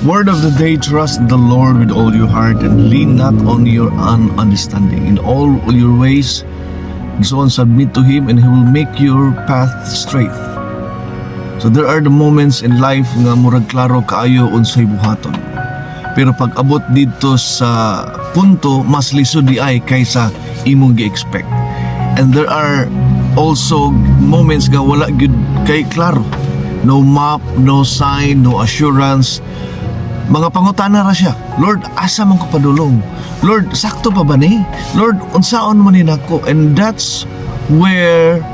Word of the day, trust the Lord with all your heart and lean not on your own understanding. In all your ways, so on, submit to Him and He will make your path straight. So there are the moments in life nga murag klaro kaayo unsay buhaton. Pero pag abot dito sa punto, mas lisod di ay kaysa imong gi-expect. And there are also moments nga wala gyud kay klaro. No map, no sign, no assurance. Mga pangutana ra siya. Lord, asa man ko padulong? Lord, sakto pa ba ni? Lord, unsaon mo ni nako? And that's where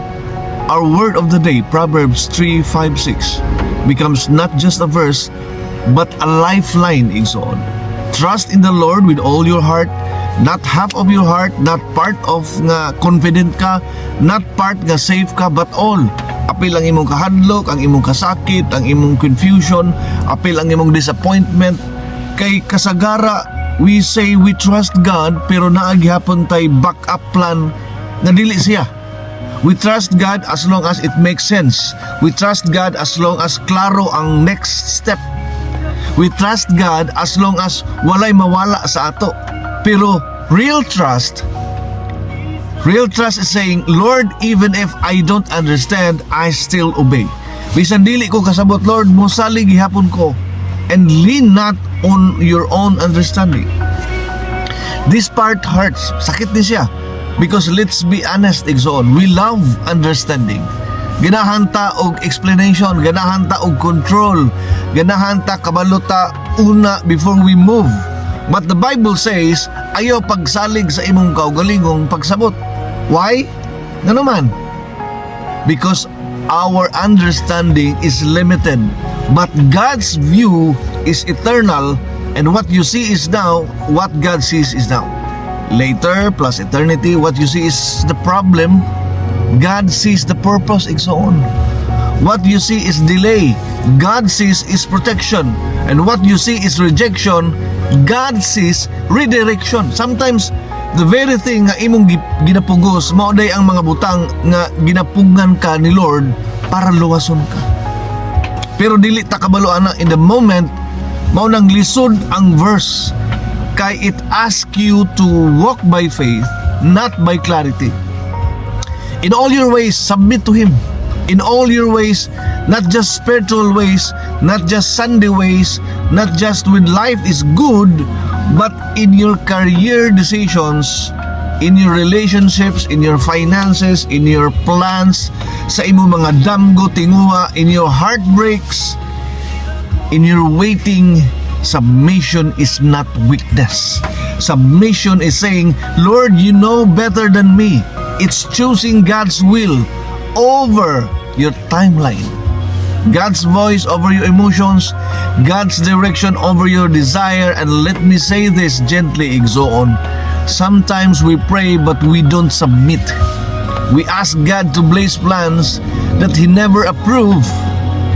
our word of the day, Proverbs 3:5-6, becomes not just a verse, but a lifeline, igsoon. Trust in the Lord with all your heart, not half of your heart, not part of nga confident ka, not part nga safe ka, but all. Apil ang imong kahadlok, ang imong kasakit, ang imong confusion, apil ang imong disappointment. Kay kasagara, we say we trust God, pero naaghapon tay backup plan nga dili siya. We trust God as long as it makes sense. We trust God as long as klaro ang next step. We trust God as long as walay mawala sa ato. Pero real trust is saying, Lord, even if I don't understand, I still obey. Bisan dili ko kasabot, Lord, mosalig gihapon ko, and lean not on your own understanding. This part hurts. Sakit din siya. Because let's be honest, igsoon, we love understanding. Ganahanta og explanation, ganahanta og control, ganahanta kabalota una before we move. But the Bible says, ayaw pagsalig sa imong kaugalingong pagsabot. Why? Nga naman? Because our understanding is limited, but God's view is eternal, and what you see is now, what God sees is now. Later plus eternity, what you see is the problem, God sees the purpose, and so on. What you see is delay, God sees is protection. And what you see is rejection, God sees redirection. Sometimes the very thing nga imong ginapugos, maoday ang mga butang nga ginapungan ka ni Lord para luwason ka. Pero dili ta kabalo ana, in the moment mao nang lisod ang verse, kay it ask you to walk by faith, not by clarity. In all your ways, submit to Him. In all your ways, not just spiritual ways, not just Sunday ways, not just when life is good, but in your career decisions, in your relationships, in your finances, in your plans, sa imo mga damgo tinguha, in your heartbreaks, in your waiting. Submission is not weakness. Submission is saying, Lord, you know better than me. It's choosing God's will over your timeline, God's voice over your emotions, God's direction over your desire. And let me say this gently, igsoon, sometimes we pray but we don't submit. We ask God to blaze plans that He never approved.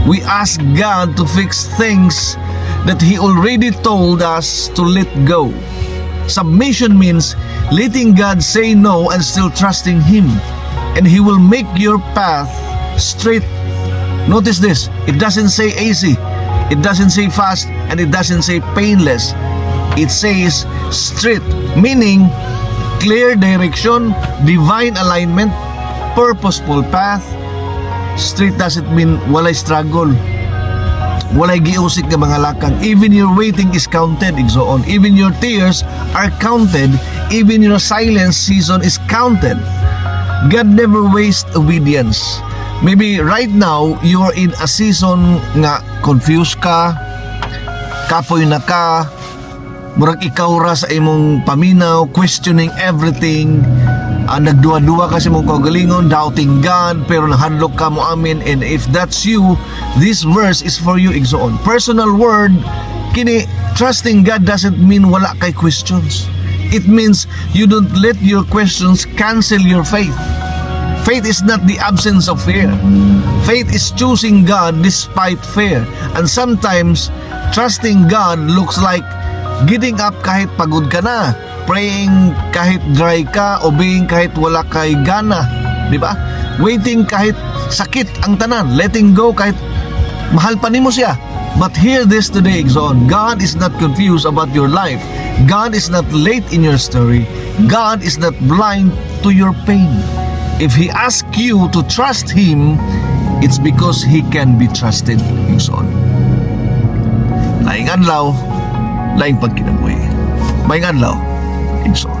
We ask God to fix things that He already told us to let go. Submission means letting God say no and still trusting Him, and He will make your path straight. Notice this, it doesn't say easy, it doesn't say fast, and it doesn't say painless. It says straight, meaning clear direction, divine alignment, purposeful path. Straight doesn't mean walay struggle, walay giusik nga mga lakang. Even your waiting is counted, igsoon. Even your tears are counted. Even your silence season is counted. God never wastes obedience. Maybe right now, you are in a season nga confused ka, kapoy na ka, murag ikaw ra sa imong paminaw, questioning everything, nagduwa-duwa kasi mong kaugalingon, doubting God, pero nahadlok ka mo amin. And if that's you, this verse is for you, igsoon. Personal word, kini trusting God doesn't mean wala kay questions. It means you don't let your questions cancel your faith. Faith is not the absence of fear. Faith is choosing God despite fear. And sometimes, trusting God looks like getting up kahit pagod ka na, praying kahit dry ka, obeying kahit wala kay gana, di ba? Waiting kahit sakit ang tanan, letting go kahit mahal pa nimo siya, But hear this today, Exxon. God is not confused about your life. God is not late in your story. God is not blind to your pain. If He asks you to trust Him, it's because He can be trusted, Exxon. Laing adlaw, laing pagkinabuhi. May adlaw, Exxon.